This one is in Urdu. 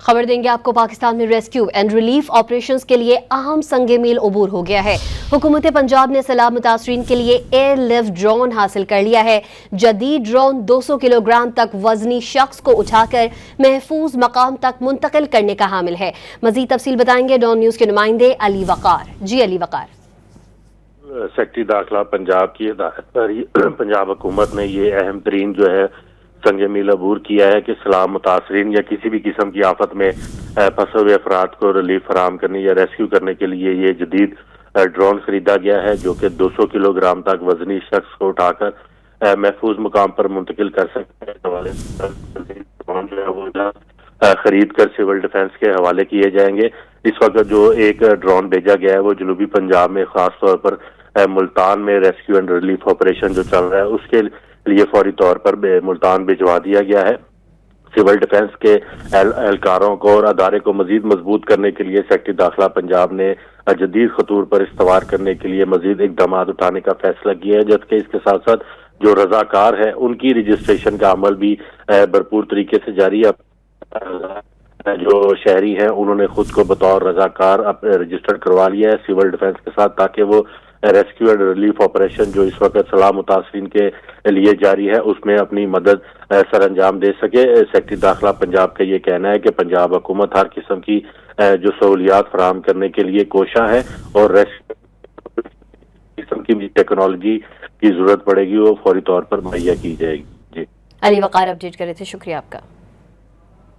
خبر دیں گے آپ کو، پاکستان میں ریسکیو اینڈ ریلیف آپریشنز کے لیے اہم سنگ میل عبور ہو گیا ہے۔ حکومت پنجاب نے سیلاب متاثرین کے لیے ایئر لفٹ ڈرون حاصل کر لیا ہے۔ جدید ڈرون 200 کلو گرام تک وزنی شخص کو اٹھا کر محفوظ مقام تک منتقل کرنے کا حامل ہے۔ مزید تفصیل بتائیں گے ڈان نیوز کے نمائندے علی وقار۔ جی علی وقار۔ سیکٹری داخلہ پنجاب کی ہدایت پر پنجاب حکومت نے یہ اہم ترین جو ہے سنگ میل عبور کیا ہے کہ سیلاب متاثرین یا کسی بھی قسم کی آفت میں پھنسے ہوئے افراد کو ریلیف فراہم کرنے یا ریسکیو کرنے کے لیے یہ جدید ڈرون خریدا گیا ہے، جو کہ 200 کلو گرام تک وزنی شخص کو اٹھا کر محفوظ مقام پر منتقل کر سکتے ہیں۔ خرید کر سول ڈیفنس کے حوالے کیے جائیں گے۔ اس وقت جو ایک ڈرون بھیجا گیا ہے وہ جنوبی پنجاب میں خاص طور پر ملتان میں ریسکیو اینڈ ریلیف آپریشن جو چل رہا ہے اس کے لیے فوری طور پر ملتان بھجوا دیا گیا ہے۔ سول ڈیفنس کے اہلکاروں کو اور ادارے کو مزید مضبوط کرنے کے لیے سیکٹری داخلہ پنجاب نے جدید خطور پر استوار کرنے کے لیے مزید اقدامات اٹھانے کا فیصلہ کیا ہے، جبکہ اس کے ساتھ ساتھ جو رضاکار ہے ان کی رجسٹریشن کا عمل بھی بھرپور طریقے سے جاری ہے۔ جو شہری ہیں انہوں نے خود کو بطور رضاکار رجسٹرڈ کروا لیا ہے سول ڈیفنس کے ساتھ، تاکہ وہ ریسکیو اینڈ ریلیف آپریشن جو اس وقت سیلاب متاثرین کے لیے جاری ہے اس میں اپنی مدد سر انجام دے سکے۔ سیکٹری داخلہ پنجاب کا یہ کہنا ہے کہ پنجاب حکومت ہر قسم کی جو سہولیات فراہم کرنے کے لیے کوشاں ہے اور قسم کی ٹیکنالوجی کی ضرورت پڑے گی وہ فوری طور پر مہیا کی جائے گی۔ جی علی وقار اپڈیٹ کر رہے تھے، شکریہ آپ کا۔